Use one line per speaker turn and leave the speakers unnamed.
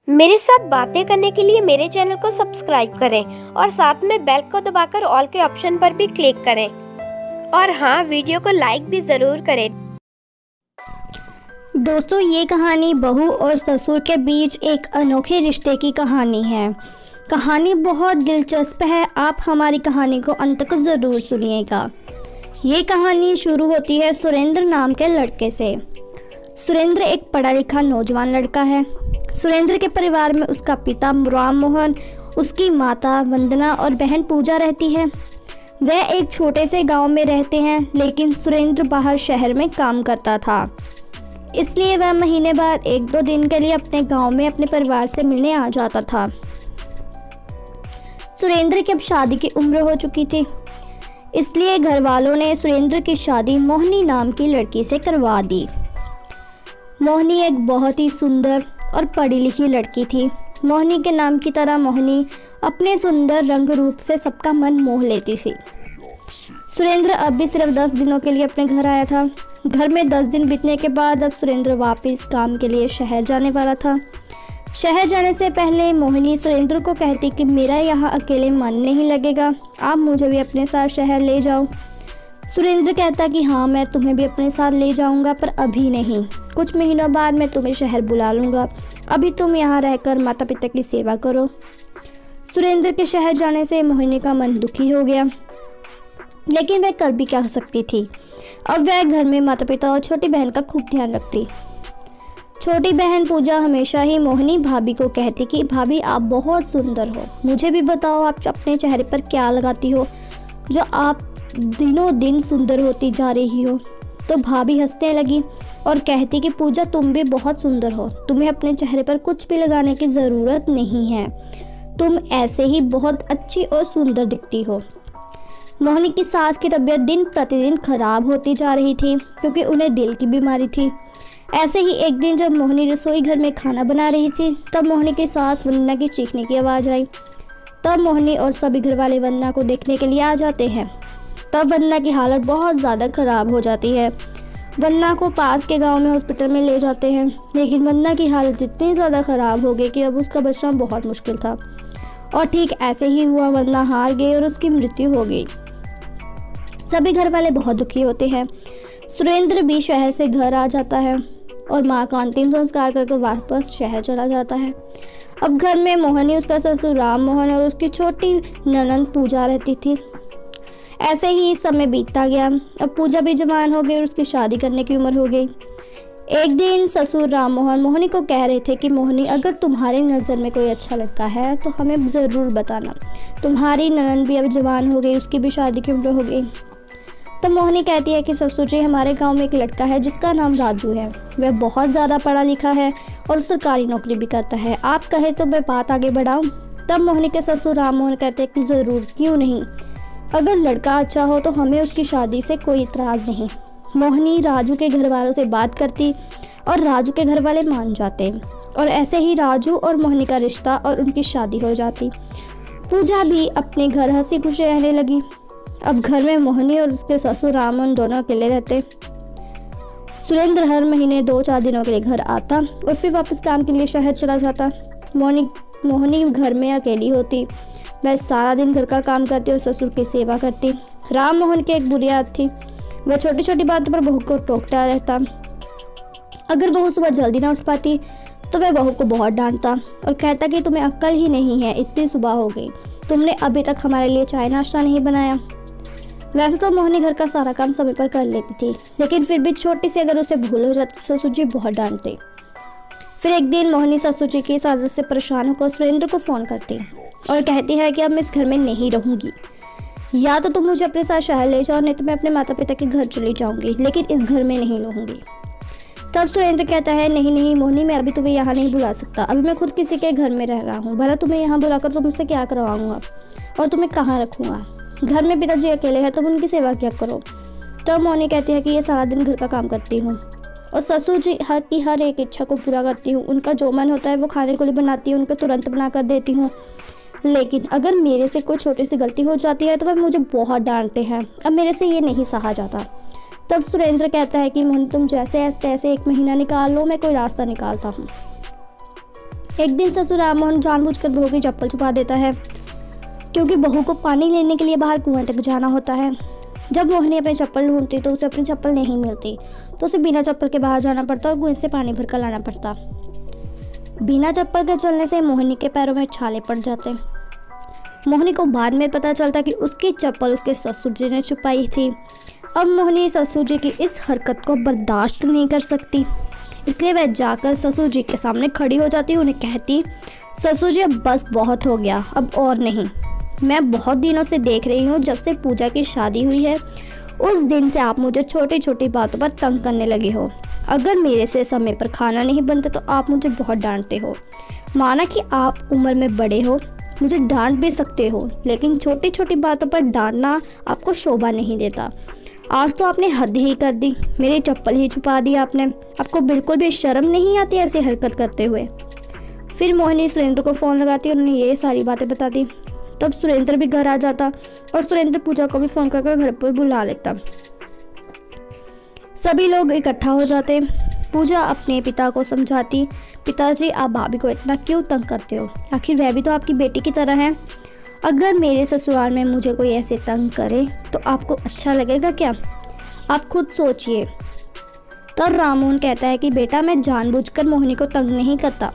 मेरे साथ बातें करने के लिए मेरे चैनल को सब्सक्राइब करें और साथ में बेल को दबाकर ऑल के ऑप्शन पर भी क्लिक करें। और हाँ, वीडियो को लाइक भी ज़रूर करें।
दोस्तों, ये कहानी बहू और ससुर के बीच एक अनोखे रिश्ते की कहानी है। कहानी बहुत दिलचस्प है। आप हमारी कहानी को अंत तक ज़रूर सुनिएगा। ये कहानी शुरू होती है सुरेंद्र नाम के लड़के से। सुरेंद्र एक पढ़ा लिखा नौजवान लड़का है। सुरेंद्र के परिवार में उसका पिता राम मोहन, उसकी माता वंदना और बहन पूजा रहती है। वह एक छोटे से गांव में रहते हैं, लेकिन सुरेंद्र बाहर शहर में काम करता था, इसलिए वह महीने बाद 1-2 दिन के लिए अपने गांव में अपने परिवार से मिलने आ जाता था। सुरेंद्र की अब शादी की उम्र हो चुकी थी, इसलिए घर वालों ने सुरेंद्र की शादी मोहिनी नाम की लड़की से करवा दी। मोहिनी एक बहुत ही सुंदर और पढ़ी लिखी लड़की थी। मोहिनी के नाम की तरह मोहिनी अपने सुंदर रंग रूप से सबका मन मोह लेती थी। सुरेंद्र अब भी सिर्फ 10 दिनों के लिए अपने घर आया था। घर में 10 दिन बीतने के बाद अब सुरेंद्र वापस काम के लिए शहर जाने वाला था। शहर जाने से पहले मोहिनी सुरेंद्र को कहती कि मेरा यहाँ अकेले मन नहीं लगेगा, आप मुझे भी अपने साथ शहर ले जाओ। सुरेंद्र कहता कि हाँ, मैं तुम्हें भी अपने साथ ले जाऊंगा, पर अभी नहीं, कुछ महीनों बाद मैं तुम्हें शहर बुला लूँगा। अभी तुम यहाँ रहकर माता पिता की सेवा करो। सुरेंद्र के शहर जाने से मोहिनी का मन दुखी हो गया, लेकिन वह कर भी क्या सकती थी। अब वह घर में माता पिता और छोटी बहन का खूब ध्यान रखती। छोटी बहन पूजा हमेशा ही मोहिनी भाभी को कहती कि भाभी, आप बहुत सुंदर हो, मुझे भी बताओ आप अपने चेहरे पर क्या लगाती हो जो आप दिनों दिन सुंदर होती जा रही हो। तो भाभी हंसने लगी और कहती कि पूजा, तुम भी बहुत सुंदर हो, तुम्हें अपने चेहरे पर कुछ भी लगाने की ज़रूरत नहीं है, तुम ऐसे ही बहुत अच्छी और सुंदर दिखती हो। मोहिनी की सास की तबीयत दिन प्रतिदिन खराब होती जा रही थी, क्योंकि उन्हें दिल की बीमारी थी। ऐसे ही एक दिन जब मोहिनी रसोई घर में खाना बना रही थी, तब मोहिनी की सास वंदना की चीखने की आवाज़ आई। तब मोहिनी और सभी घर वाले वंदना को देखने के लिए आ जाते हैं। तब वंदना की हालत बहुत ज़्यादा ख़राब हो जाती है। वंदना को पास के गांव में हॉस्पिटल में ले जाते हैं, लेकिन वंदना की हालत इतनी ज़्यादा ख़राब हो गई कि अब उसका बचना बहुत मुश्किल था। और ठीक ऐसे ही हुआ, वंदना हार गई और उसकी मृत्यु हो गई। सभी घर वाले बहुत दुखी होते हैं। सुरेंद्र भी शहर से घर आ जाता है और माँ का अंतिम संस्कार करके वापस शहर चला जाता है। अब घर में मोहिनी, उसका ससुर राम मोहन और उसकी छोटी ननंद पूजा रहती थी। ऐसे ही समय बीतता गया। अब पूजा भी जवान हो गई और उसकी शादी करने की उम्र हो गई। एक दिन ससुर राम मोहन मोहिनी को कह रहे थे कि मोहिनी, अगर तुम्हारी नज़र में कोई अच्छा लड़का है तो हमें ज़रूर बताना। तुम्हारी ननंद भी अब जवान हो गई, उसकी भी शादी की उम्र हो गई। तो मोहिनी कहती है कि ससुर जी, हमारे गांव में एक लड़का है जिसका नाम राजू है। वह बहुत ज़्यादा पढ़ा लिखा है और सरकारी नौकरी भी करता है। आप कहें तो मैं बात आगे बढ़ाऊं। तब मोहिनी के ससुर राम मोहन कहते हैं कि ज़रूर, क्यों नहीं, अगर लड़का अच्छा हो तो हमें उसकी शादी से कोई इतराज़ नहीं। मोहिनी राजू के घर वालों से बात करती और राजू के घर वाले मान जाते, और ऐसे ही राजू और मोहिनी का रिश्ता और उनकी शादी हो जाती। पूजा भी अपने घर हंसी खुशी रहने लगी। अब घर में मोहिनी और उसके ससुर रामन दोनों अकेले रहते। सुरेंद्र हर महीने 2-4 दिनों के लिए घर आता और फिर वापस काम के लिए शहर चला जाता। मोहिनी घर में अकेली होती। वह सारा दिन घर का काम करती और ससुर की सेवा करती। राम मोहन की एक बुरी आदत थी, वह छोटी छोटी बातों पर बहू को टोकता रहता। अगर बहू सुबह जल्दी ना उठ पाती तो वह बहू को बहुत डांटता और कहता कि तुम्हें अक्ल ही नहीं है, इतनी सुबह हो गई, तुमने अभी तक हमारे लिए चाय नाश्ता नहीं बनाया। वैसे तो मोहिनी घर का सारा काम समय पर कर लेती थी, लेकिन फिर भी छोटी सी अगर उसे भूल हो जाती तो ससुर जी बहुत डांटते। फिर एक दिन मोहिनी ससुर जी की इस आदत से परेशान होकर सुरेंद्र को फ़ोन करती और कहती है कि अब मैं इस घर में नहीं रहूँगी, या तो तुम मुझे अपने साथ शहर ले जाओ, नहीं तो मैं अपने माता पिता के घर चली जाऊँगी, लेकिन इस घर में नहीं रहूँगी। तब सुरेंद्र कहता है, नहीं नहीं मोहिनी, मैं अभी तुम्हें यहाँ नहीं बुला सकता, अभी मैं खुद किसी के घर में रह रहा हूँ, भला तुम्हें यहाँ बुलाकर तुमसे क्या करवाऊँगा और तुम्हें कहाँ रखूँगा। घर में पिताजी अकेले हैं, तुम उनकी सेवा क्या करो। तब मोहिनी कहती है कि ये सारा दिन घर का काम करती हूँ और ससुर जी की हर एक इच्छा को पूरा करती हूँ। उनका जो मन होता है वो खाने को लिए बनाती हूँ, उनको तुरंत बना कर देती हूँ, लेकिन अगर मेरे से कोई छोटी सी गलती हो जाती है तो वह मुझे बहुत डांटते हैं। अब मेरे से ये नहीं सहा जाता। तब सुरेंद्र कहता है कि मोहिनी, तुम जैसे तैसे 1 महीना निकाल लो, मैं कोई रास्ता निकालता हूँ। एक दिन ससुर राममोहन जानबूझकर बहू की चप्पल छुपा देता है, क्योंकि बहू को पानी लेने के लिए बाहर कुआं तक जाना होता है। जब मोहिनी अपनी चप्पल ढूंढती तो उसे अपनी चप्पल नहीं मिलती, तो उसे बिना चप्पल के बाहर जाना पड़ता और कुएं से पानी भर कर लाना पड़ता। बिना चप्पल के चलने से मोहिनी के पैरों में छाले पड़ जाते। मोहिनी को बाद में पता चलता कि उसकी चप्पल उसके ससुर जी ने छुपाई थी। अब मोहिनी ससुर जी की इस हरकत को बर्दाश्त नहीं कर सकती, इसलिए वह जाकर ससुर जी के सामने खड़ी हो जाती, उन्हें कहती, ससुर जी अब बस बहुत हो गया, अब और नहीं। मैं बहुत दिनों से देख रही हूँ, जब से पूजा की शादी हुई है उस दिन से आप मुझे छोटी छोटी बातों पर तंग करने लगे हो। अगर मेरे से समय पर खाना नहीं बनता तो आप मुझे बहुत डांटते हो। माना कि आप उम्र में बड़े हो, मुझे डांट भी सकते हो, लेकिन छोटी छोटी बातों पर डांटना आपको शोभा नहीं देता। आज तो आपने हद ही कर दी, मेरी चप्पल ही छुपा दी आपने। आपको बिल्कुल भी शर्म नहीं आती ऐसी हरकत करते हुए। फिर मोहिनी सुरेंद्र को फ़ोन लगाती और उन्हें ये सारी बातें बताती। तब सुरेंद्र भी घर आ जाता और सुरेंद्र पूजा को भी फ़ोन करके घर पर बुला लेता। सभी लोग इकट्ठा हो जाते। पूजा अपने पिता को समझाती, पिताजी आप भाभी को इतना क्यों तंग करते हो, आखिर वह भी तो आपकी बेटी की तरह है। अगर मेरे ससुराल में मुझे कोई ऐसे तंग करे तो आपको अच्छा लगेगा क्या? आप खुद सोचिए। तब राममोहन कहता है कि बेटा मैं जानबूझकर मोहिनी को तंग नहीं करता,